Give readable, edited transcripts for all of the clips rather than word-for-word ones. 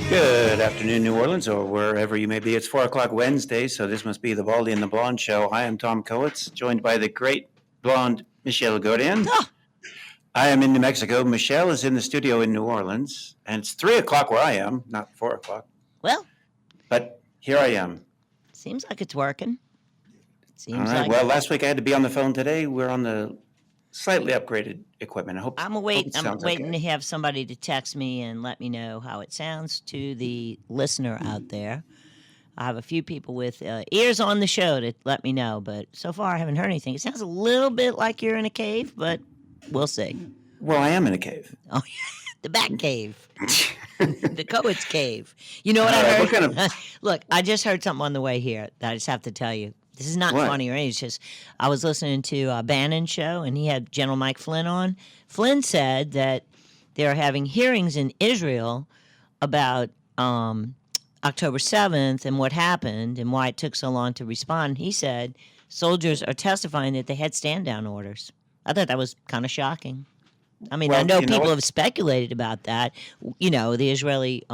Good afternoon, New Orleans, or wherever you may be. It's 4 o'clock Wednesday, so this must be the Baldy and The Blonde show. I am Tom Kowitz, joined by the great blonde Michelle Godin. I am in New Mexico. Michelle is in the studio in New Orleans, and it's 3 o'clock where I am, not 4 o'clock. Well, but here I am. Seems like it's working. All right. Well, last week I had to be on the phone. Today we're on the slightly upgraded equipment. I'm waiting to have somebody to text me and let me know how it sounds to the listener out there. I have a few people with ears on the show to let me know, but so far I haven't heard anything. It sounds a little bit like you're in a cave, but we'll see. Well, I am in a cave. Oh, yeah. The Bat Cave. The Kowitz Cave. You know what I heard? Look, I just heard something on the way here that I just have to tell you. This is not funny or anything. It's just I was listening to Bannon's show, and he had General Mike Flynn on. Flynn said that they're having hearings in Israel about October 7th and what happened and why it took so long to respond. He said soldiers are testifying that they had stand-down orders. I thought that was kind of shocking. I mean, I know people have speculated about that. You know, the Israeli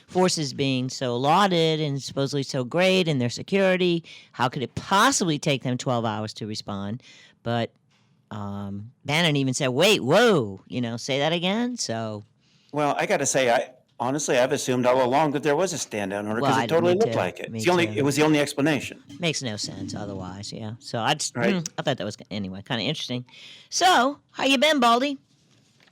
forces being so lauded and supposedly so great in their security. How could it possibly take them 12 hours to respond? But Bannon even said, wait, whoa, say that again. So, well, I got to say, I've assumed all along that there was a stand-down order because it totally looked like it. It was the only explanation. Makes no sense otherwise, yeah. So I thought that was, anyway, kind of interesting. So, how you been, Baldy?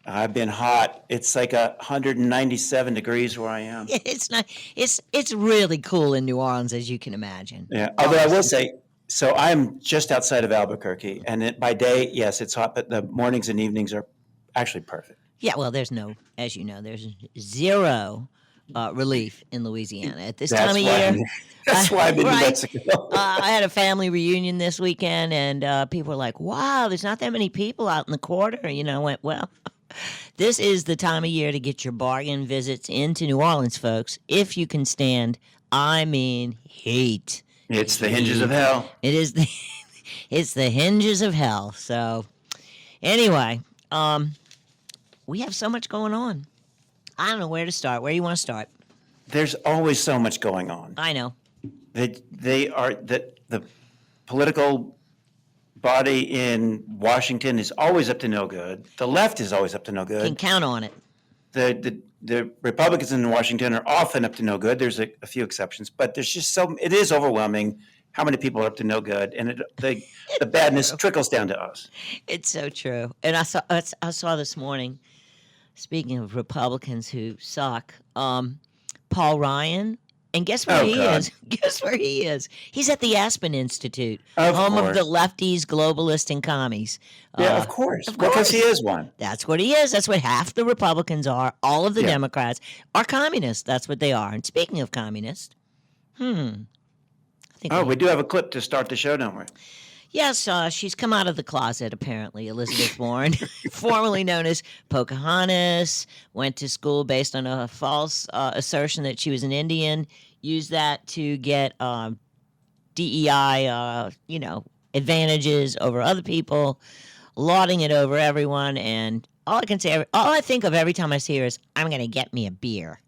I've been hot. It's like 197 degrees where I am. It's not. It's really cool in New Orleans, as you can imagine. Yeah. Although I will say, so I'm just outside of Albuquerque, and by day, yes, it's hot, but the mornings and evenings are actually perfect. Yeah. Well, there's there's zero relief in Louisiana at this time of year. That's why I've been in Mexico. I had a family reunion this weekend, and people were like, "Wow, there's not that many people out in the quarter." I went, "Well." This is the time of year to get your bargain visits into New Orleans, folks, if you can stand, heat. It's the hinges of hell. It is it's the hinges of hell. So, anyway, we have so much going on. I don't know where to start. Where do you want to start? There's always so much going on. I know. They are the political body in Washington is always up to no good. The left is always up to no good. Can count on it. The Republicans in Washington are often up to no good. There's a few exceptions, but there's just it is overwhelming how many people are up to no good, and the badness trickles down to us. It's so true. And I saw this morning, speaking of Republicans who suck, Paul Ryan. And guess where he is? Guess where he is? He's at the Aspen Institute, home of the lefties, globalists, and commies. Yeah, of course. Because he is one. That's what he is. That's what half the Republicans are. All of the Democrats are communists. That's what they are. And speaking of communists, we do have a clip to start the show, don't we? Yes, she's come out of the closet, apparently, Elizabeth Warren, formerly known as Pocahontas, went to school based on a false assertion that she was an Indian, used that to get DEI, advantages over other people, lauding it over everyone, and all I think of every time I see her is, I'm going to get me a beer,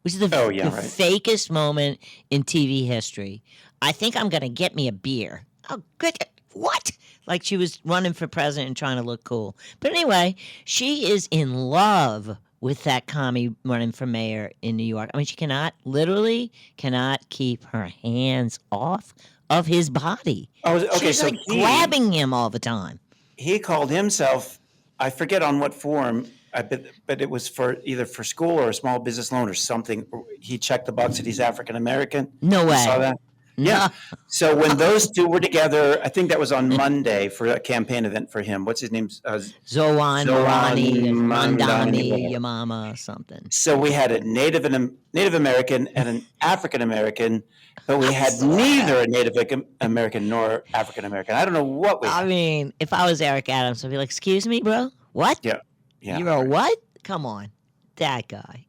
which is the fakest moment in TV history. I think I'm going to get me a beer. Oh, good. What? Like she was running for president and trying to look cool. But anyway, she is in love with that commie running for mayor in New York. I mean, she literally cannot keep her hands off of his body. Oh, okay. She's grabbing him all the time. He called himself, I forget on what form, but it was either for school or a small business loan or something. He checked the box that he's African American. No way. You saw that? Yeah. So when those two were together, I think that was on Monday for a campaign event for him. What's his name? Zohan Mandani Yamama something. So we had a Native American and an African American, but we had neither a Native American nor African American. I don't know what we had. I mean, if I was Eric Adams, I'd be like, excuse me, bro? What? Yeah. You're a what? Come on. That guy.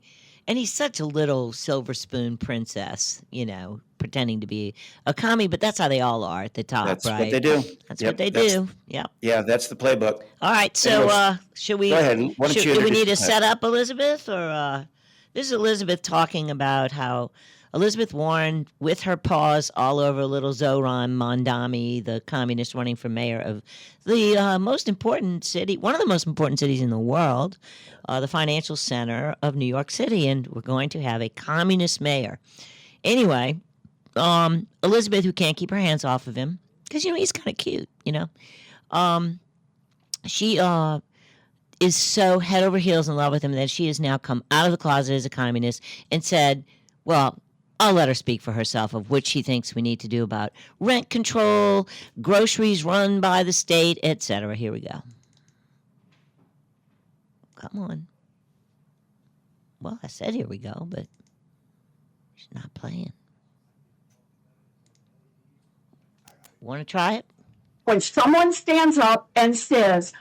And he's such a little silver spoon princess, pretending to be a commie, but that's how they all are at the top, That's right? what they do. That's what they do. Yeah. Yeah, that's the playbook. All right. So, Anyways, should we? go ahead. Why don't you Do we need to introduce set up Elizabeth, or this is Elizabeth talking about how Elizabeth Warren, with her paws all over little Zohran Mamdani, the communist running for mayor of the most important city, one of the most important cities in the world, the financial center of New York City, and we're going to have a communist mayor. Anyway, Elizabeth, who can't keep her hands off of him, because, he's kind of cute, she is so head over heels in love with him that she has now come out of the closet as a communist and said, well, I'll let her speak for herself of what she thinks we need to do about rent control, groceries run by the state, etc. Here we go. Come on. Well, I said here we go, but she's not playing. Want to try it? When someone stands up and says,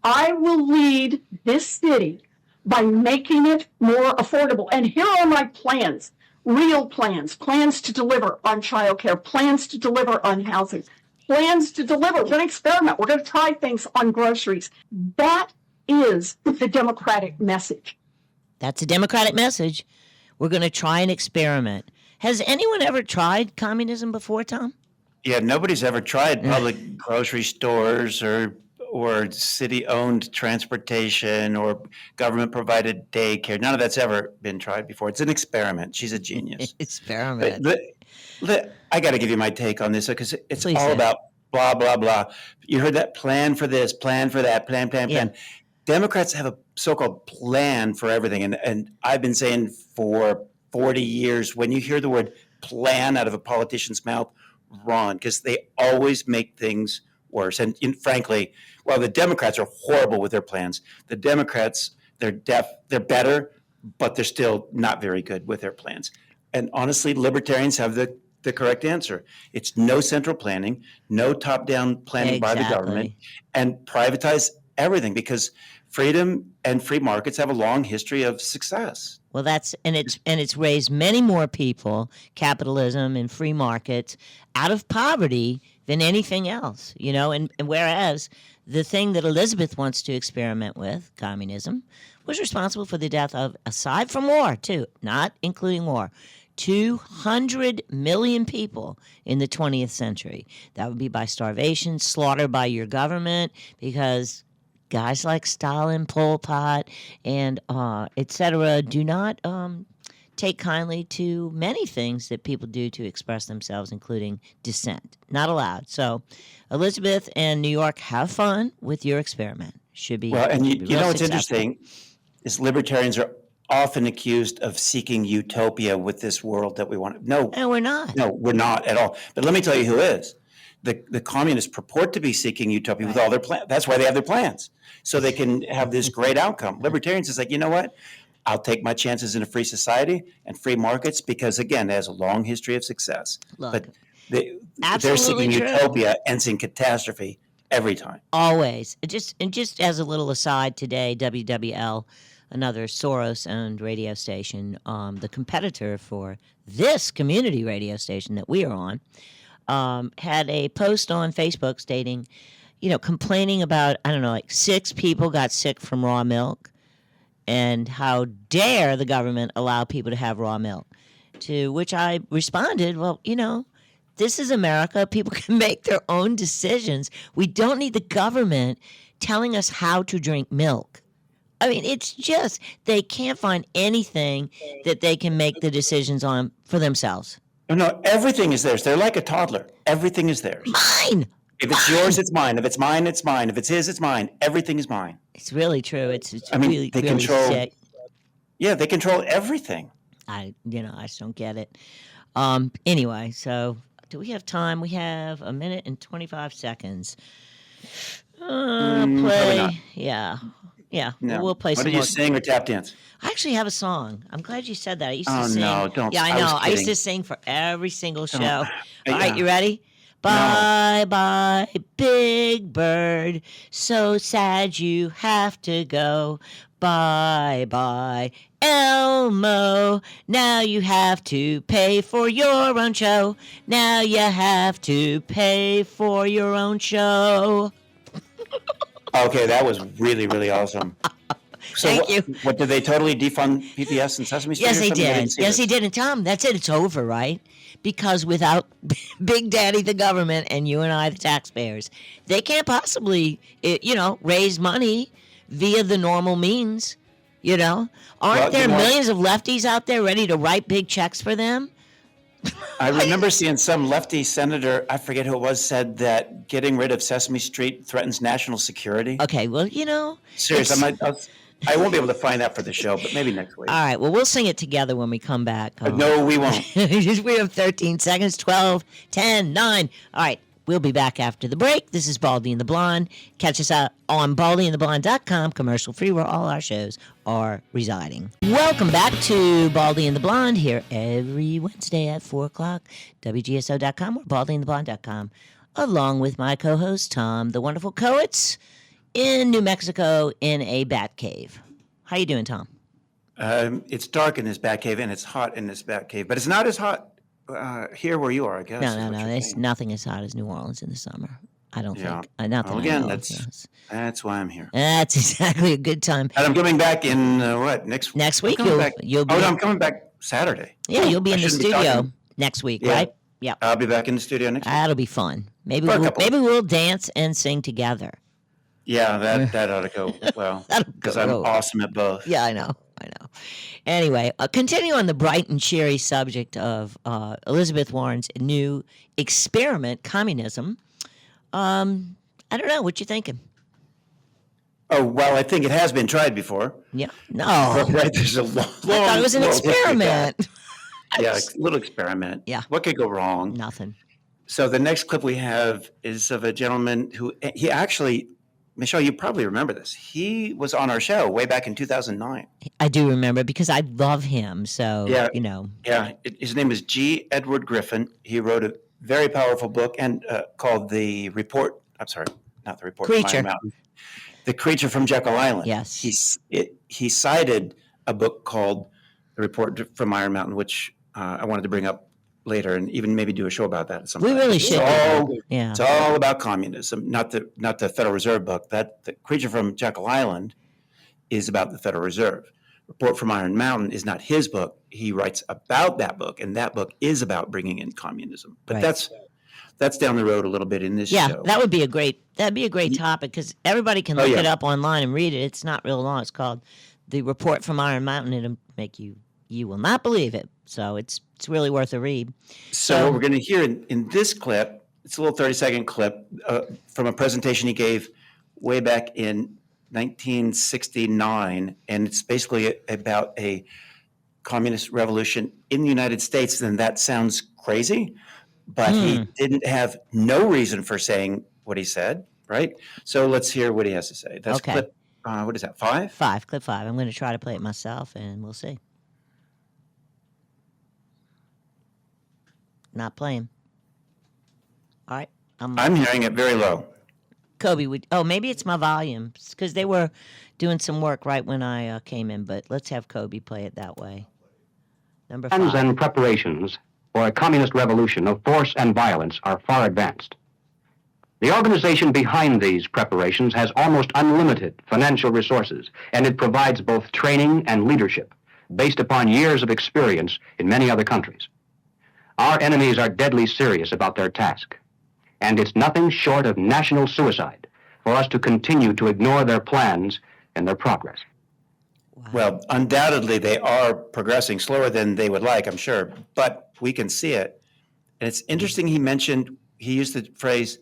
I will lead this city by making it more affordable, and here are my plans. Real plans to deliver on childcare, plans to deliver on housing, plans to deliver. We're going to experiment. We're going to try things on groceries. That is the Democratic message. That's a Democratic message. We're going to try and experiment. Has anyone ever tried communism before, Tom? Yeah, nobody's ever tried public grocery stores or city-owned transportation or government-provided daycare. None of that's ever been tried before. It's an experiment. She's a genius. Experiment. I got to give you my take on this because it's Please all do. about blah, blah, blah. You heard that plan for this, plan for that, plan. Yeah. Democrats have a so-called plan for everything. And I've been saying for 40 years, when you hear the word plan out of a politician's mouth, run, because they always make things worse. And frankly, while the Democrats are horrible with their plans, the Democrats, they're better, but they're still not very good with their plans. And honestly, libertarians have the correct answer. It's no central planning, no top-down planning by the government, and privatize everything, because freedom and free markets have a long history of success. Well, it's raised many more people, capitalism and free markets, out of poverty than anything else, and whereas the thing that Elizabeth wants to experiment with, communism, was responsible for the death of, aside from war, too, not including war, 200 million people in the 20th century. That would be by starvation, slaughter by your government, because guys like Stalin, Pol Pot, and etc. do not take kindly to many things that people do to express themselves, including dissent. Not allowed. So, Elizabeth and New York, have fun with your experiment. Should be well. And you know what's successful. interesting is libertarians are often accused of seeking utopia with this world that we want. No, and we're not. No, we're not at all. But let me tell you who is. The communists purport to be seeking utopia with all their plans. That's why they have their plans, so they can have this great outcome. Libertarians is like, you know what? I'll take my chances in a free society and free markets because, again, it has a long history of success. Look, but they're seeking utopia and seeing catastrophe every time. Always. Just as a little aside, today, WWL, another Soros-owned radio station, the competitor for this community radio station that we are on, had a post on Facebook stating, complaining about, 6 people got sick from raw milk, and how dare the government allow people to have raw milk. To which I responded, well, this is America. People can make their own decisions. We don't need the government telling us how to drink milk. I mean, it's just, they can't find anything that they can make the decisions on for themselves. No, everything is theirs. They're like a toddler. Everything is theirs. Mine! If it's yours, it's mine. If it's mine, it's mine. If it's his, it's mine. Everything is mine. It's really true. It's they really control. sick. Yeah, they control everything. I just don't get it. Anyway, so do we have time? We have 1 minute and 25 seconds. Play. Yeah. No. We'll play some more. What did you sing or tap dance? I actually have a song. I'm glad you said that. I used to sing. No, don't. Yeah, I know. I used to sing for every single show. All right, you ready? Bye bye, Big Bird. So sad you have to go. Bye bye, Elmo. Now you have to pay for your own show. Now you have to pay for your own show. Okay, that was really, really awesome. So Thank you. What did they totally defund PBS and Sesame Street? Yes, or they something? I did. didn't see Yes, this. they did. And Tom, that's it. It's over, right? Because without Big Daddy, the government, and you and I, the taxpayers, they can't possibly, raise money via the normal means. Aren't Well, there millions of lefties out there ready to write big checks for them? I remember seeing some lefty senator, I forget who it was, said that getting rid of Sesame Street threatens national security. Okay, well, Serious, I won't be able to find that for the show, but maybe next week. All right, well, we'll sing it together when we come back. No, we won't. We have 13 seconds, 12, 10, 9. All right, we'll be back after the break. This is Baldy and the Blonde. Catch us out on baldyandtheblonde.com, commercial free, where all our shows are residing. Welcome back to Baldy and the Blonde, here every Wednesday at 4 o'clock, WGSO.com or baldyandtheblonde.com, along with my co-host, Tom, the wonderful Coates, in New Mexico in a bat cave. How you doing, Tom? It's dark in this bat cave and it's hot in this bat cave, but it's not as hot here where you are, I guess. No. There's nothing as hot as New Orleans in the summer. I don't think. Not that Well, again, I know. that's why I'm here. That's exactly a good time. And I'm coming back in next week. You'll be. Oh, no, I'm coming back Saturday. Yeah, you'll be I in the shouldn't be studio talking. next week, Yeah. right? Yeah. I'll be back in the studio next week. That'll be fun. Maybe For a couple. we'll dance and sing together. Yeah, that ought to go well because I'm awesome at both. Yeah, I know. Anyway, continue on the bright and cheery subject of Elizabeth Warren's new experiment, communism. I don't know. What you thinking? Oh, well, I think it has been tried before. Yeah. No. Right, there's a long, I thought it was an experiment. Yeah, a little experiment. Yeah. What could go wrong? Nothing. So the next clip we have is of a gentleman who he actually, Michelle, you probably remember this. He was on our show way back in 2009. I do remember because I love him. So, Yeah. Yeah. His name is G. Edward Griffin. He wrote a very powerful book and called The Report. I'm sorry, not The Report. Creature. From Iron Mountain. The Creature from Jekyll Island. Yes. He cited a book called The Report from Iron Mountain, which I wanted to bring up later and even maybe do a show about that at some We point. really should. Yeah. It's all about communism, not the Federal Reserve book. That The Creature from Jekyll Island is about the Federal Reserve. Report from Iron Mountain is not his book. He writes about that book, and that book is about bringing in communism. But Right. that's down the road a little bit in this show. That'd be a great topic because everybody can look it up online and read it. It's not real long. It's called The Report from Iron Mountain. It'll make you will not believe it. So it's really worth a read. So what we're going to hear in this clip, it's a little 30-second clip from a presentation he gave way back in 1969, and it's basically about a communist revolution in the United States. And that sounds crazy, but he didn't have no reason for saying what he said, right? So let's hear what he has to say. That's Okay. clip, what is that, 5? Clip 5. I'm going to try to play it myself, and we'll see. Not playing. All right. I'm hearing it very low. Kobe maybe it's my volume because they were doing some work right when I came in, but let's have Kobe play it that way. Number 5. Plans and preparations for a communist revolution of force and violence are far advanced. The organization behind these preparations has almost unlimited financial resources, and it provides both training and leadership based upon years of experience in many other countries. Our enemies are deadly serious about their task, and it's nothing short of national suicide for us to continue to ignore their plans and their progress. Wow. Well, undoubtedly, they are progressing slower than they would like, I'm sure, but we can see it. And it's interesting he used the phrase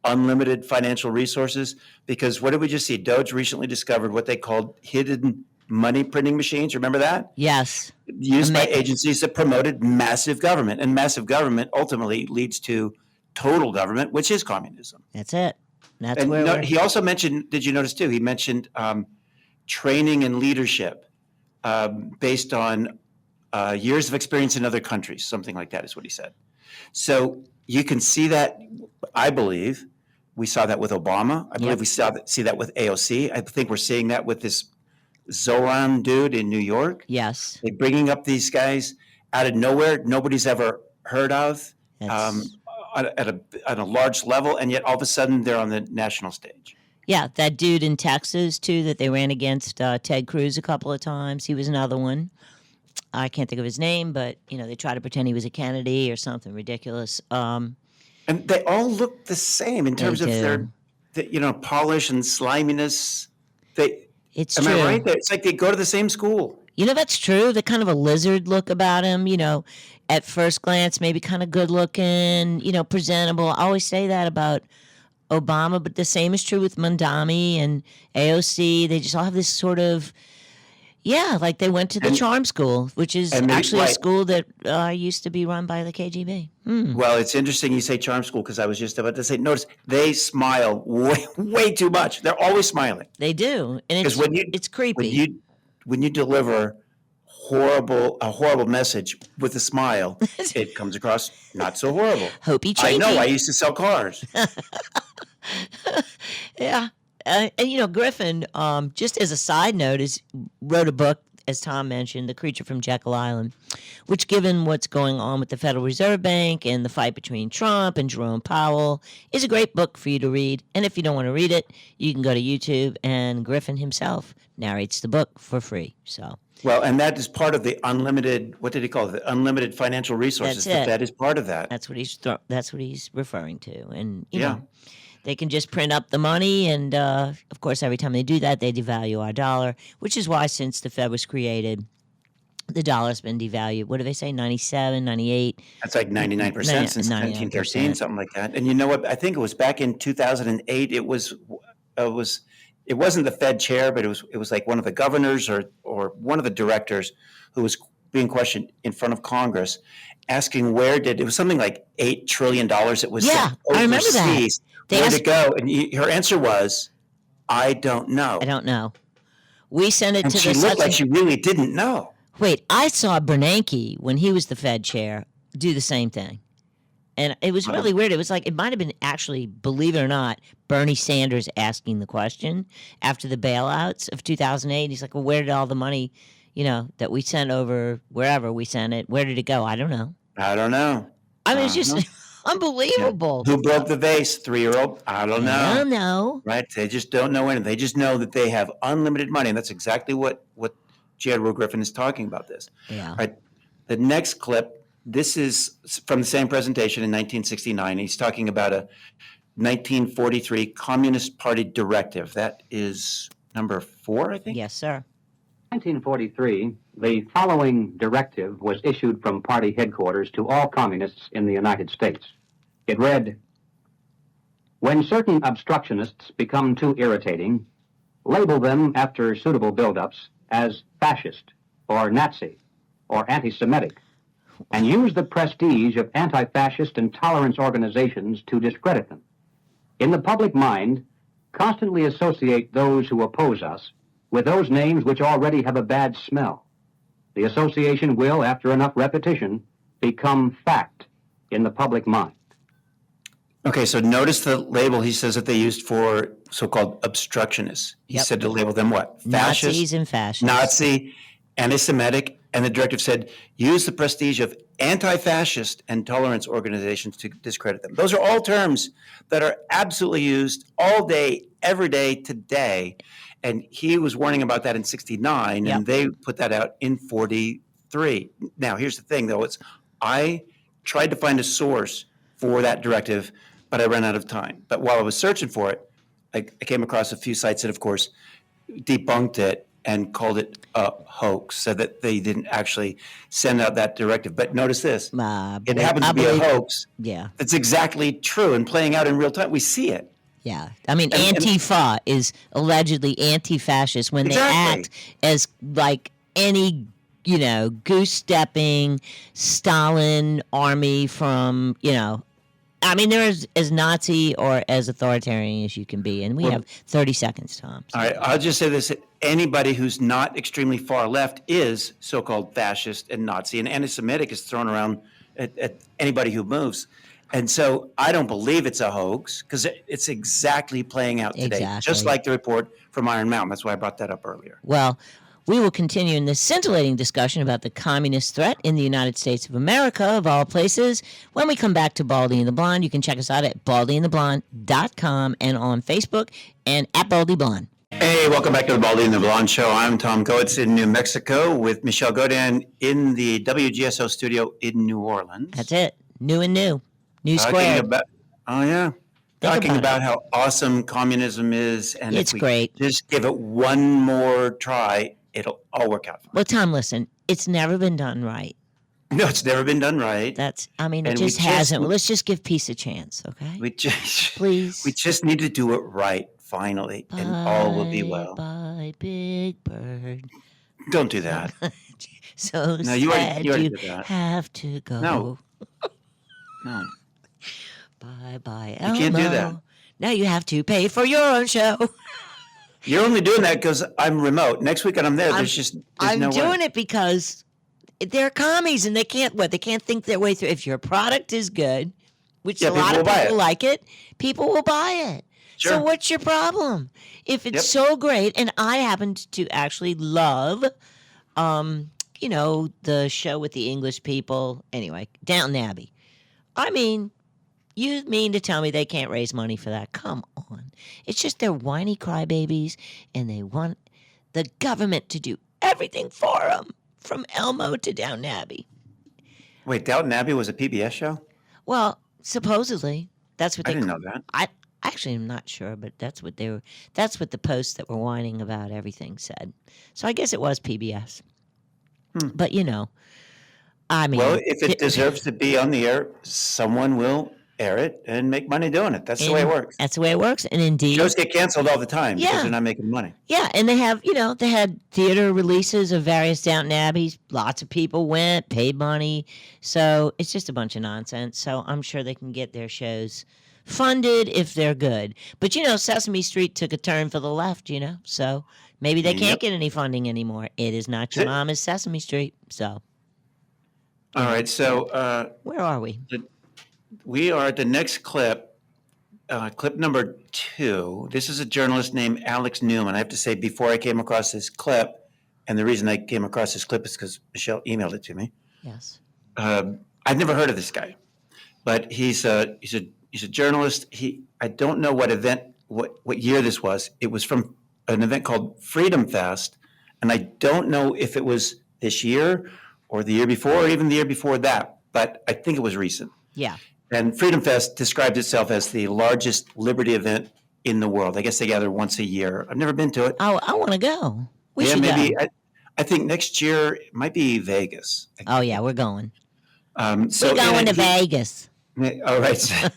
unlimited financial resources, because what did we just see? Doge recently discovered what they called hidden money printing machines. Remember that? Yes. Used by agencies that promoted massive government, and massive government ultimately leads to total government, which is communism. That's it. That's And where he also mentioned, did you notice too, he mentioned training and leadership based on years of experience in other countries, something like that is what he said. So you can see that, I believe, we saw that with Obama. I believe we see that with AOC. I think we're seeing that with this Zoran dude in New York. Yes. They're bringing up these guys out of nowhere, nobody's ever heard of, at a large level, and yet all of a sudden they're on the national stage. Yeah, that dude in Texas, too, that they ran against Ted Cruz a couple of times. He was another one. I can't think of his name, but, they try to pretend he was a Kennedy or something ridiculous. And they all look the same in terms of their polish and sliminess. It's am true. I right? It's like they go to the same school. That's true. They're kind of a lizard look about him, at first glance, maybe kind of good looking, presentable. I always say that about Obama, but the same is true with Mandami and AOC. They just all have this sort of, like they went to the charm school, which is actually a school that used to be run by the KGB. Well, it's interesting you say charm school because I was just about to say, notice they smile way too much. They're always smiling. They do. And it's creepy. When you deliver a horrible message with a smile, it comes across not so horrible. Hopey chapey. I know. I used to sell cars. Yeah. And Griffin, just as a side note, wrote a book, as Tom mentioned, The Creature from Jekyll Island, which, given what's going on with the Federal Reserve Bank and the fight between Trump and Jerome Powell, is a great book for you to read. And if you don't want to read it, you can go to YouTube, and Griffin himself narrates the book for free. Well, and that is part of the unlimited. What did he call it? The unlimited financial resources. That's it. That is part of that. That's what he's referring to, and you know. They can just print up the money, and of course, every time they do that, they devalue our dollar, which is why since the Fed was created, the dollar's been devalued. What do they say, 97, 98? That's like 99% since 1913, something like that. And you know what? I think it was back in 2008. It wasn't the Fed chair, but it was like one of the governors or one of the directors who was being questioned in front of Congress, asking it was something like $8 trillion. It was I remember that. Where'd it go? And her answer was, I don't know. I don't know. We sent it and to she looked like she really didn't know. Wait, I saw Bernanke, when he was the Fed chair, do the same thing. And it was really weird. It was like, it might have been actually, believe it or not, Bernie Sanders asking the question after the bailouts of 2008. He's like, well, where did all the money, that we sent over, wherever we sent it, where did it go? I don't know. I mean, it's just unbelievable. Who broke the vase? 3-year-old? I don't know. I don't know. Right? They just don't know anything. They just know that they have unlimited money, and that's exactly what J. Edward Griffin is talking about this. Yeah. Right? The next clip, this is from the same presentation in 1969. He's talking about a 1943 Communist Party directive. That is number 4, I think? Yes, sir. 1943, the following directive was issued from party headquarters to all communists in the United States. It read, when certain obstructionists become too irritating, label them after suitable buildups as fascist or Nazi or anti-Semitic, and use the prestige of anti-fascist and tolerance organizations to discredit them. In the public mind, constantly associate those who oppose us with those names which already have a bad smell. The association will, after enough repetition, become fact in the public mind. Okay, so notice the label he says that they used for so-called obstructionists. He said to label them what? Fascist, Nazis and fascists. Nazi, anti-Semitic, and the directive said, use the prestige of anti-fascist and tolerance organizations to discredit them. Those are all terms that are absolutely used all day, every day, today. And he was warning about that in 69, and they put that out in 43. Now, here's the thing, though. I tried to find a source for that directive, but I ran out of time. But while I was searching for it, I came across a few sites that, of course, debunked it and called it a hoax, so that they didn't actually send out that directive. But notice this. It happens to be a hoax. Yeah. It's exactly true and playing out in real time. We see it. Yeah. I mean, Antifa is allegedly anti-fascist when they act as like any, goose-stepping Stalin army from, I mean, they're as Nazi or as authoritarian as you can be. And we have 30 seconds, Tom. All right. I'll just say this. Anybody who's not extremely far left is so-called fascist and Nazi, and anti-Semitic is thrown around at anybody who moves. And so I don't believe it's a hoax because it's exactly playing out today, just like the report from Iron Mountain. That's why I brought that up earlier. Well, we will continue in this scintillating discussion about the communist threat in the United States of America, of all places, when we come back to Baldy and the Blonde. You can check us out at baldyandtheblonde.com and on Facebook and at Baldy Blonde. Hey, welcome back to the Baldy and the Blonde Show. I'm Tom Coates in New Mexico with Michelle Godin in the WGSO studio in New Orleans. That's it. New and new. New squared. Talking about how awesome communism is. And it's if we great. Just give it one more try, it'll all work out fine. Well, Tom, listen, it's never been done right. No, it's never been done right. It just hasn't. Well, let's just give peace a chance, okay? Please. We just need to do it right, finally, and all will be well. Bye, Big Bird. Don't do that. So no, sad you already did that. Have to go. No. Bye, Elmo. You can't do that. Now you have to pay for your own show. You're only doing that because I'm remote. Next week when I'm there, there's no way. I'm doing it because they're commies and they can't think their way through. If your product is good, which a lot of people like it, people will buy it. Sure. So what's your problem? If it's so great, and I happen to actually love, the show with the English people. Anyway, Downton Abbey. I mean, you mean to tell me they can't raise money for that? Come on. It's just they're whiny crybabies, and they want the government to do everything for them, from Elmo to Downton Abbey. Wait, Downton Abbey was a PBS show? Well, supposedly. That's what I didn't know that. I actually am not sure, but that's what the posts that were whining about everything said. So I guess it was PBS. But, I mean. Well, if it deserves to be on the air, someone will air it and make money doing it. That's the way it works. That's the way it works. And indeed. Shows get canceled all the time because they're not making money. Yeah, and they have, they had theater releases of various Downton Abbeys. Lots of people went, paid money. So it's just a bunch of nonsense. So I'm sure they can get their shows funded if they're good. But, Sesame Street took a turn for the left, So maybe they can't get any funding anymore. It is not your mama's Sesame Street. So. All right. So. Where are we? We are at the next clip, clip number 2. This is a journalist named Alex Newman. I have to say, before I came across this clip, and the reason I came across this clip is because Michelle emailed it to me. Yes. I've never heard of this guy, but he's a journalist. I don't know what event, what year this was. It was from an event called Freedom Fest, and I don't know if it was this year or the year before or even the year before that, but I think it was recent. Yeah. And Freedom Fest described itself as the largest liberty event in the world. I guess they gather once a year. I've never been to it. Oh, I want to go. We should maybe. go. I think next year it might be Vegas. Oh, yeah, we're going. So we're going to Vegas. All right.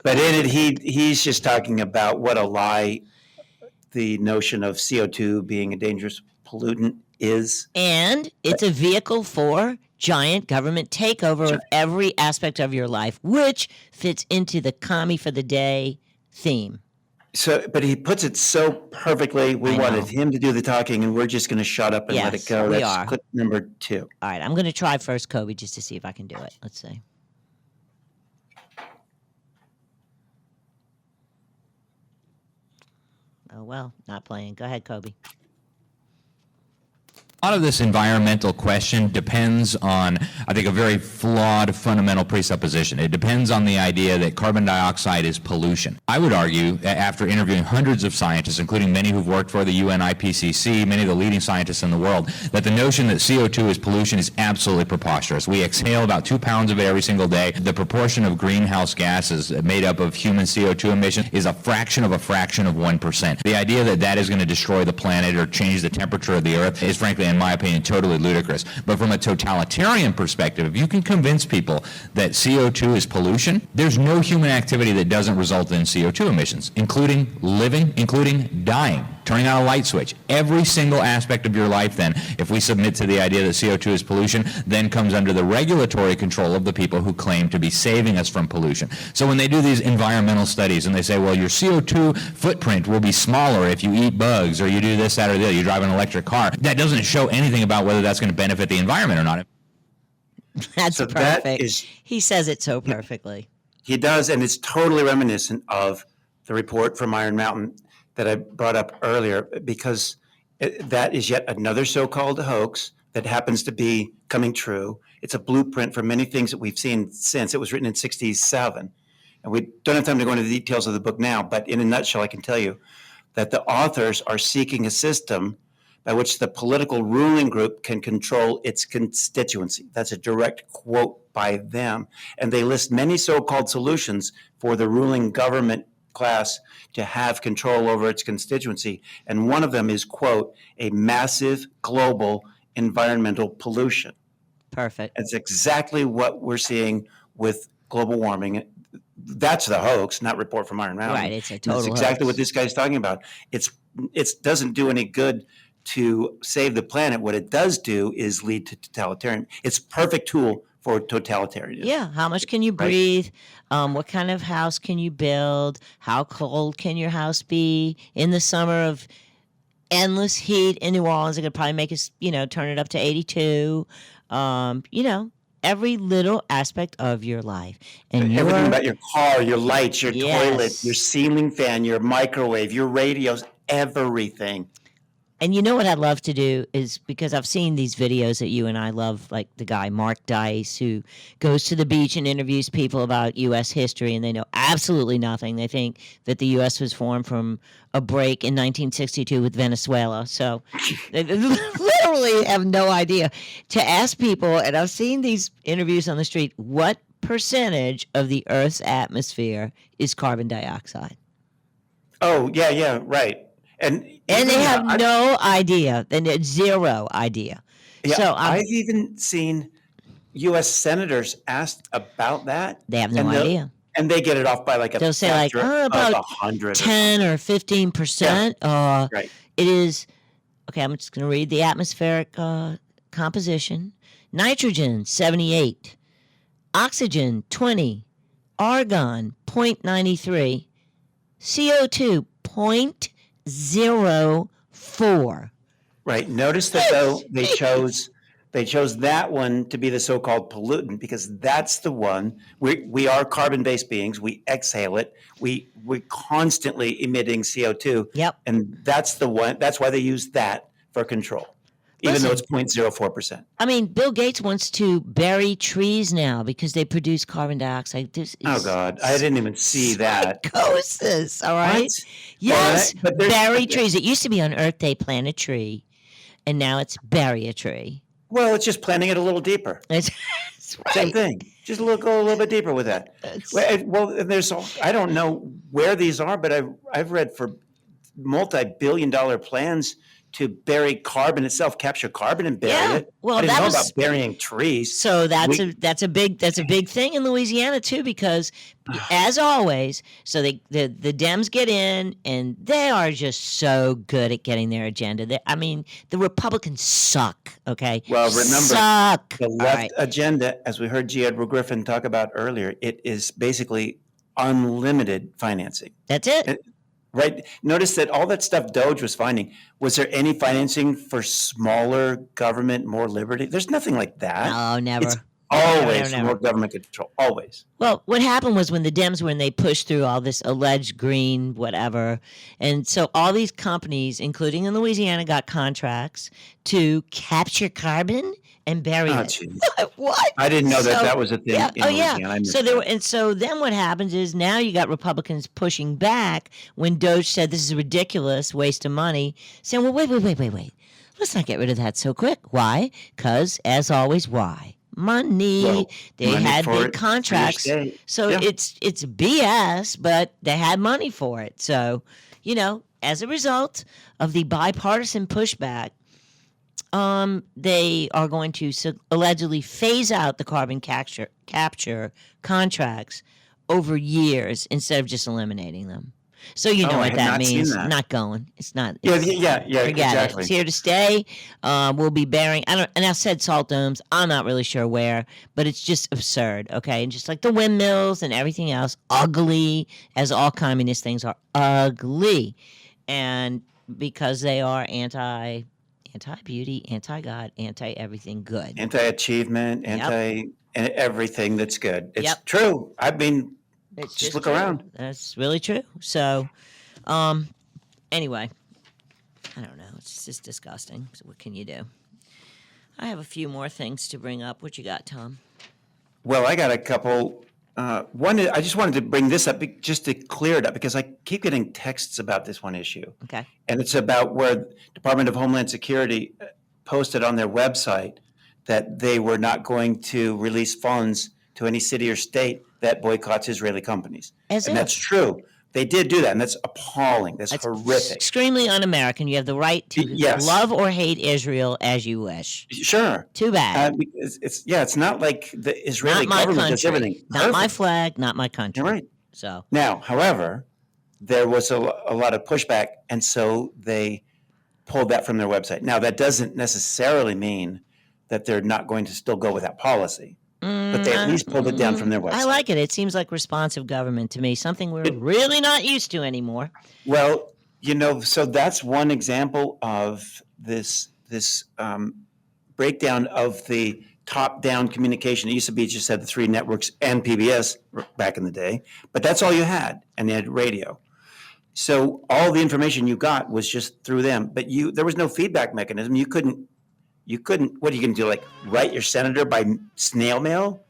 But in it, he's just talking about what a lie the notion of CO2 being a dangerous pollutant is. And it's a vehicle for giant government takeover of every aspect of your life, which fits into the commie for the day theme. So, but he puts it so perfectly. We wanted him to do the talking, and we're just going to shut up and let it go. That's clip number 2. All right, I'm going to try first, Kobe, just to see if I can do it. Let's see. Oh, well, not playing. Go ahead, Kobe. A lot of this environmental question depends on, I think, a very flawed fundamental presupposition. It depends on the idea that carbon dioxide is pollution. I would argue, after interviewing hundreds of scientists, including many who've worked for the UN IPCC, many of the leading scientists in the world, that the notion that CO2 is pollution is absolutely preposterous. We exhale about 2 pounds of it every single day. The proportion of greenhouse gases made up of human CO2 emission is a fraction of 1%. The idea that that is going to destroy the planet or change the temperature of the earth is, frankly, in my opinion, totally ludicrous. But from a totalitarian perspective, if you can convince people that CO2 is pollution, there's no human activity that doesn't result in CO2 emissions, including living, including dying, turning on a light switch. Every single aspect of your life, then, if we submit to the idea that CO2 is pollution, then comes under the regulatory control of the people who claim to be saving us from pollution. So when they do these environmental studies and they say, well, your CO2 footprint will be smaller if you eat bugs or you do this, that, or the other, you drive an electric car, that doesn't show anything about whether that's going to benefit the environment or not. That's So perfect. that is, He says it so perfectly. he does, and it's totally reminiscent of the report from Iron Mountain that I brought up earlier, because that is yet another so-called hoax that happens to be coming true. It's a blueprint for many things that we've seen since. It was written in 67. And we don't have time to go into the details of the book now, but in a nutshell, I can tell you that the authors are seeking a system by which the political ruling group can control its constituency. That's a direct quote by them. And they list many so-called solutions for the ruling government class to have control over its constituency. And one of them is, quote, a massive global environmental pollution. Perfect. It's exactly what we're seeing with global warming. That's the hoax, not report from Iron Mountain. Right, it's a total That's exactly hoax. what this guy's talking about. It doesn't do any good to save the planet. What it does do is lead to totalitarian. It's a perfect tool for totalitarianism. Yeah. How much can you breathe? What kind of house can you build? How cold can your house be in the summer of endless heat in New Orleans? It could probably make us, turn it up to 82. Every little aspect of your life. And everything about your car, your lights, your Yes. toilet, your ceiling fan, your microwave, your radios, everything. And you know what I'd love to do is, because I've seen these videos that you and I love, like the guy Mark Dice, who goes to the beach and interviews people about U.S. history, and they know absolutely nothing. They think that the U.S. was formed from a break in 1962 with Venezuela. So they literally have no idea. To ask people, and I've seen these interviews on the street, what percentage of the Earth's atmosphere is carbon dioxide? Oh, yeah, right. And they have no idea, and zero idea. Yeah, So I've even seen U.S. senators asked about that. They have no idea. And they get it off by like a They'll say factor about of 100. 10 or 15%. Right. It is, okay, I'm just going to read the atmospheric composition. Nitrogen, 78. Oxygen, 20. Argon, 0.93. CO2, 0.04. Right. Notice that though they chose that one to be the so-called pollutant, because that's the one we are carbon-based beings. We exhale it. We're constantly emitting CO2. Yep. And that's the one. That's why they use that for control, even though it's 0.04%. I mean, Bill Gates wants to bury trees now because they produce carbon dioxide. This is Oh God, I didn't even see that. Psychosis, all right? What? Yes, But there's- bury trees. It used to be on Earth Day, plant a tree, and now it's bury a tree. Well, it's just planting it a little deeper. That's right. Same thing. Just go a little bit deeper with that. Well, I don't know where these are, but I've read for multi-billion-dollar plans to bury carbon itself, capture carbon and bury it. Well, I didn't that know was about burying trees. So that's a big thing in Louisiana too, because as always, so the Dems get in and they are just so good at getting their agenda. The Republicans suck. Okay. Well, remember suck. the left agenda, as we heard G. Edward Griffin talk about earlier. It is basically unlimited financing. That's it. Right. Notice that all that stuff Doge was finding, was there any financing for smaller government, more liberty? There's nothing like that. No, never. It's always Never. more government control. Always. Well, what happened was when the Dems, when they pushed through all this alleged green whatever, and so all these companies, including in Louisiana, got contracts to capture carbon and bury it. Geez. What? I didn't know that was a thing in Louisiana. I missed that. So then what happens is now you got Republicans pushing back when Doge said this is a ridiculous waste of money, saying, well, wait. Let's not get rid of that so quick. Why? Because, as always, why? Money. Well, they money had for big it, contracts. So yeah. it's BS, but they had money for it. So, as a result of the bipartisan pushback, they are going to allegedly phase out the carbon capture contracts over years instead of just eliminating them. So you know what that means. Not going. It's not. Yeah, forget exactly. it. It's here to stay. We'll be burying. And I said salt domes. I'm not really sure where, but it's just absurd. Okay, and just like the windmills and everything else, ugly, as all communist things are ugly, and because they are anti-beauty, anti-God, anti-everything good. Anti-achievement, everything that's good. It's Yep. true. I mean, It's just look true. around. That's really true. So, anyway, I don't know. It's just disgusting. So what can you do? I have a few more things to bring up. What you got, Tom? Well, I got a couple. One, I just wanted to bring this up just to clear it up because I keep getting texts about this one issue. Okay. And it's about where Department of Homeland Security posted on their website that they were not going to release funds to any city or state that boycotts Israeli companies. And that's true. They did do that, and that's appalling. That's horrific. Extremely un-American. You have the right to love or hate Israel as you wish. Sure. Too bad. It's not like the Israeli government does everything Not perfect. my flag, not my country. You're right. So now, however, there was a lot of pushback, and so they pulled that from their website. Now, that doesn't necessarily mean that they're not going to still go with that policy. But they at least pulled it down from their website. I like it. It seems like responsive government to me, something we're really not used to anymore. Well, so that's one example of this breakdown of the top-down communication. It used to be just had the three networks and PBS back in the day, but that's all you had, and they had radio. So all the information you got was just through them, but there was no feedback mechanism. You couldn't, what are you going to do, like write your senator by snail mail?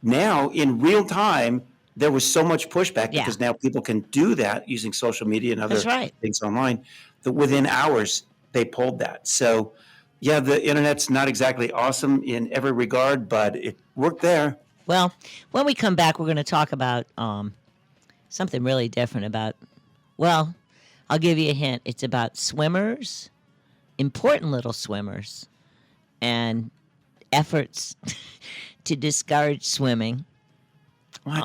Now, in real time, there was so much pushback because now people can do that using social media and other things online, that within hours, they pulled that. So, yeah, the internet's not exactly awesome in every regard, but it worked there. Well, when we come back, we're going to talk about something really different about, well, I'll give you a hint. It's about swimmers, important little swimmers, and efforts to discourage swimming. What?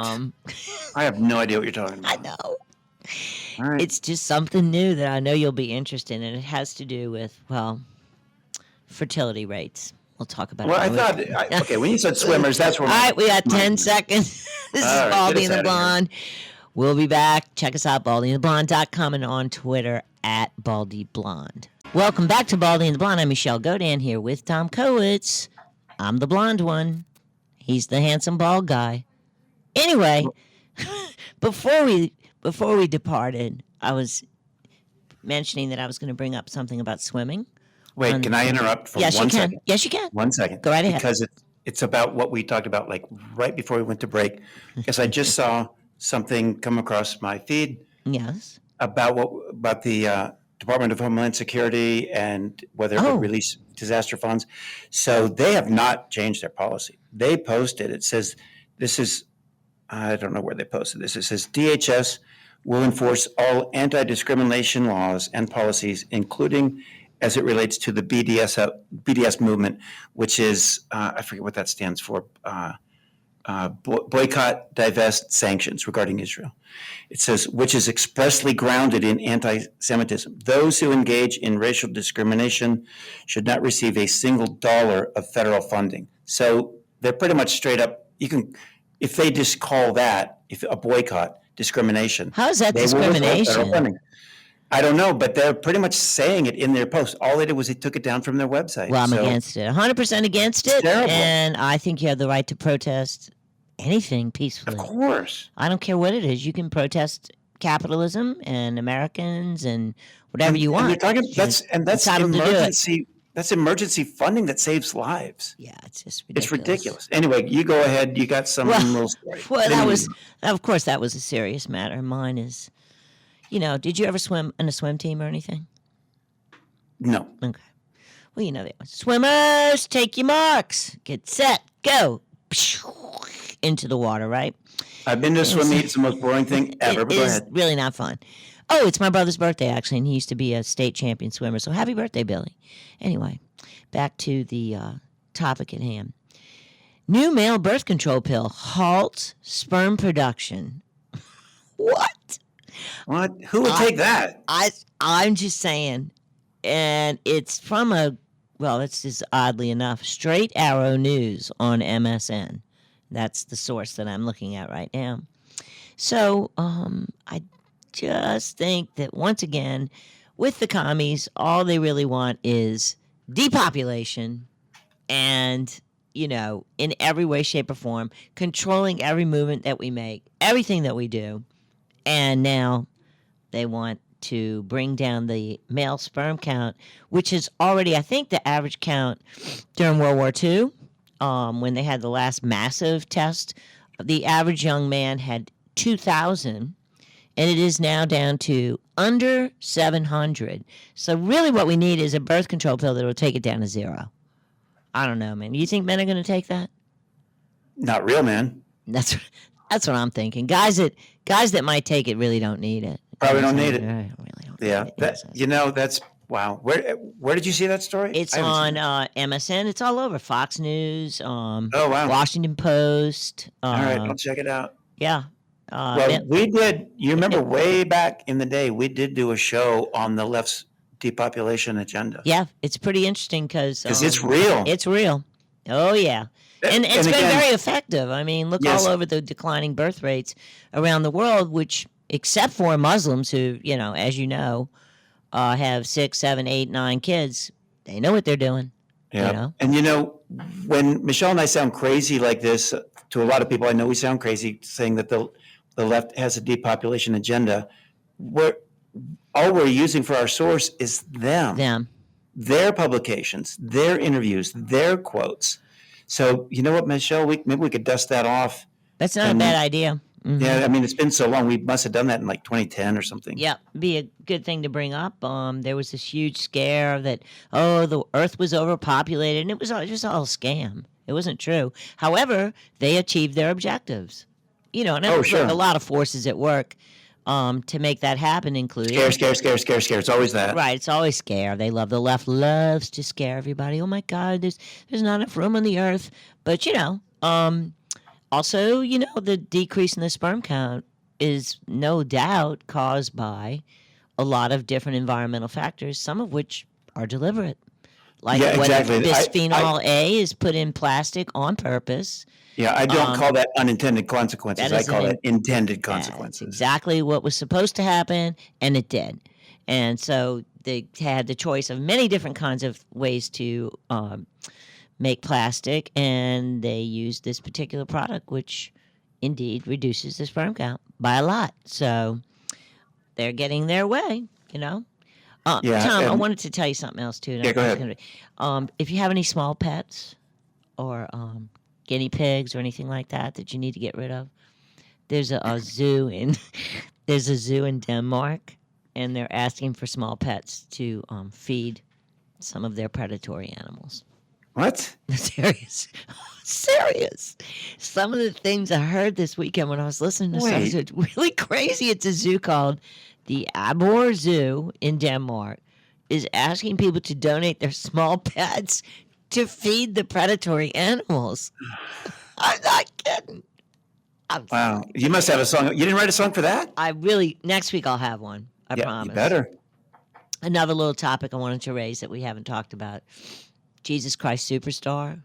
I have no idea what you're talking about. I know. All right. It's just something new that I know you'll be interested in. It has to do with, fertility rates. We'll talk about it. Well, I thought, okay, when you said swimmers, that's where. All right, we got 10 seconds. This is Baldy and The Blonde. We'll be back. Check us out, baldyandtheblonde.com, and on Twitter at baldyblonde. Welcome back to Baldy and the Blonde. I'm Michelle Godin here with Tom Kowitz. I'm the blonde one. He's the handsome bald guy. Anyway, before we departed, I was mentioning that I was going to bring up something about swimming. Wait, can I interrupt for yes, 1 second? Yes, you can. 1 second. Go right ahead. Because it's about what we talked about, like right before we went to break. Because I just saw something come across my feed. Yes. About the Department of Homeland Security and whether it would release disaster funds. So they have not changed their policy. They posted, it says, I don't know where they posted this. It says DHS will enforce all anti-discrimination laws and policies, including as it relates to the BDS movement, which is, I forget what that stands for, boycott, divest, sanctions regarding Israel. It says, which is expressly grounded in anti-Semitism. Those who engage in racial discrimination should not receive a single dollar of federal funding. So they're pretty much straight up, if they just call that, if a boycott, discrimination. How is that discrimination? I don't know, but they're pretty much saying it in their post. All they did was they took it down from their website. Well, I'm against it. 100% against it. Terrible. And I think you have the right to protest anything peacefully. Of course. I don't care what it is. You can protest capitalism and Americans and whatever you want. That's emergency. That's emergency funding that saves lives. Yeah, it's just ridiculous. It's ridiculous. Anyway, you go ahead. You got some little story. Well, of course, that was a serious matter. Mine is, did you ever swim in a swim team or anything? No. Okay. Well, that swimmers, take your marks. Get set, go. Into the water, right? I've been to a swim meet. It's the most boring thing ever. But go ahead. It's really not fun. Oh, it's my brother's birthday, actually, and he used to be a state champion swimmer. So happy birthday, Billy. Anyway, back to the topic at hand. New male birth control pill halts sperm production. What? What? Who would take that? I'm just saying. And it's from it's just oddly enough, Straight Arrow News on MSN. That's the source that I'm looking at right now. So I just think that once again, with the commies, all they really want is depopulation, and, in every way, shape, or form, controlling every movement that we make, everything that we do. And now they want to bring down the male sperm count, which is already, I think, the average count during World War II, when they had the last massive test. The average young man had 2,000, and it is now down to under 700. So really what we need is a birth control pill that will take it down to 0. I don't know, man. You think men are going to take that? Not real men. That's what I'm thinking. Guys that might take it really don't need it. Probably don't need it. Really don't Yeah, need it. That's wow. Where did you see that story? It's on MSN. It's all over Fox News. Oh wow. Washington Post. All right, I'll check it out. Yeah. Well, we did. You remember way back in the day, we did do a show on the left's depopulation agenda. Yeah, it's pretty interesting because it's real. It's real. Oh yeah. And it's been very effective. I mean, look Yes. all over the declining birth rates around the world, which, except for Muslims who, as you know, have 6, 7, 8, 9 kids, they know what they're doing. Yeah. And when Michelle and I sound crazy like this, to a lot of people, I know we sound crazy saying that the left has a depopulation agenda. All we're using for our source is them. Their publications, their interviews, their quotes. So you know what, Michelle, maybe we could dust that off. That's not a bad idea. Mm-hmm. Yeah, I mean, it's been so long. We must have done that in like 2010 or something. Yeah, be a good thing to bring up. There was this huge scare that, the Earth was overpopulated, and it was just all a scam. It wasn't true. However, they achieved their objectives. And sure. a lot of forces at work to make that happen, including scare. It's always that. Right, it's always scare. The left loves to scare everybody. Oh my God, there's not enough room on the Earth. But also, the decrease in the sperm count is no doubt caused by a lot of different environmental factors, some of which are deliberate. Like exactly. Bisphenol A is put in plastic on purpose. Yeah, I don't call that unintended consequences. I call it intended consequences. That's exactly what was supposed to happen, and it did. And so they had the choice of many different kinds of ways to make plastic, and they used this particular product, which indeed reduces the sperm count by a lot. So they're getting their way, Tom, I wanted to tell you something else too. Yeah, go ahead. If you have any small pets or guinea pigs or anything like that you need to get rid of, there's a zoo in Denmark, and they're asking for small pets to feed some of their predatory animals. What? Serious. Some of the things I heard this weekend when I was listening to something it's really crazy. It's a zoo called the Abor Zoo in Denmark is asking people to donate their small pets to feed the predatory animals. I'm not kidding. Wow. You must have a song. You didn't write a song for that? Next week I'll have one. I promise. You better. Another little topic I wanted to raise that we haven't talked about. Jesus Christ Superstar.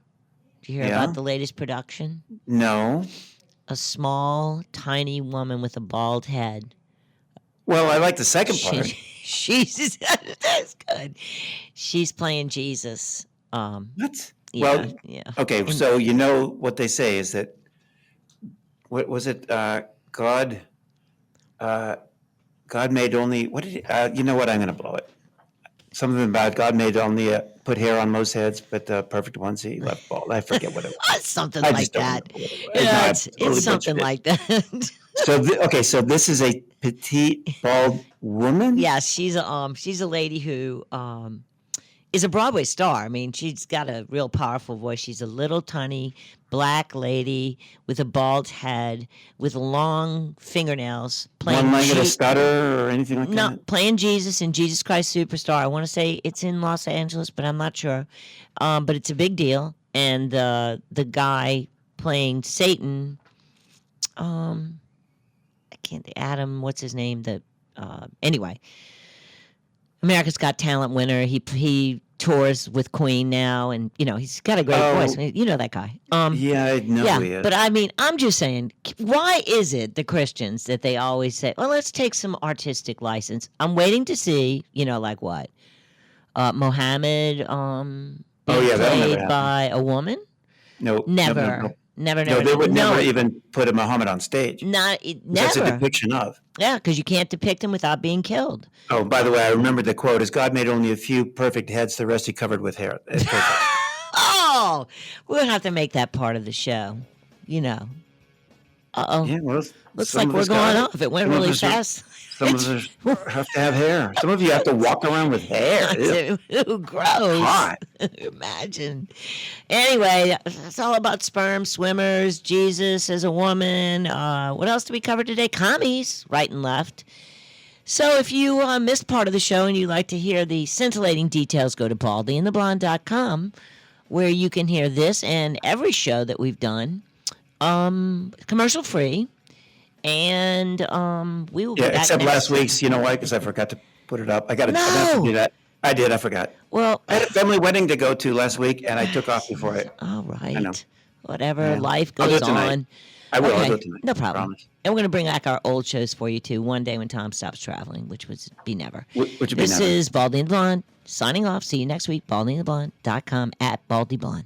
Did you hear about the latest production? No. A small, tiny woman with a bald head. Well, I like the second part. That's good. She's playing Jesus. What? Yeah, Okay, so what they say is that, what was it? God made only, what did you know what? I'm going to blow it. Something about God made only put hair on most heads, but the perfect ones he left bald. I forget what it was. Something like that. Yeah, it's something like that. So this is a petite bald woman? Yeah, she's a lady who is a Broadway star. I mean, she's got a real powerful voice. She's a little tiny black lady with a bald head, with long fingernails. One-legged a stutter or anything like that? No, playing Jesus in Jesus Christ Superstar. I want to say it's in Los Angeles, but I'm not sure. But it's a big deal. And the guy playing Satan, I can't think, Adam, what's his name? Anyway, America's Got Talent winner. He tours with Queen now, and he's got a great voice. You know that guy. Yeah, I know who he is. But I mean, I'm just saying, why is it the Christians that they always say, well, let's take some artistic license? I'm waiting to see, like what? Mohammed Oh, being yeah, that'll never played happen. by a woman? No, Never. Never, No, never. they would no. never even put a Muhammad on stage. That's a Never. depiction of. Yeah, because you can't depict him without being killed. Oh, by the way, I remember the quote is God made only a few perfect heads, the rest he covered with hair. It's perfect. Oh, we'll have to make that part of the show. You know. Uh-oh. Yeah, well, Looks some like of we're us going got it. off. It went Some of really us are- fast. Some of us have to have hair. Some of you have to walk around with hair. Ew. Ew, gross. Hot. Imagine. Anyway, it's all about sperm, swimmers, Jesus as a woman. What else did we cover today? Commies, right and left. So if you missed part of the show and you'd like to hear the scintillating details, go to baldyandtheblonde.com, where you can hear this and every show that we've done, commercial free. And we will be back except next last week's. You know why? Because I forgot to put it up. I got to No. do that. I did. I forgot. Well, I had a family wedding to go to last week, and I took off before it. all I know. right. Whatever. Yeah. Life I'll do goes it tonight. on. I will. I'll Okay, do it tonight. no I problem. promise. And we're going to bring back our old shows for you, too, one day when Tom stops traveling, which would be never. Which would be This never. is Baldy and the Blonde signing off. See you next week, baldyandtheblonde.com, @baldyblonde.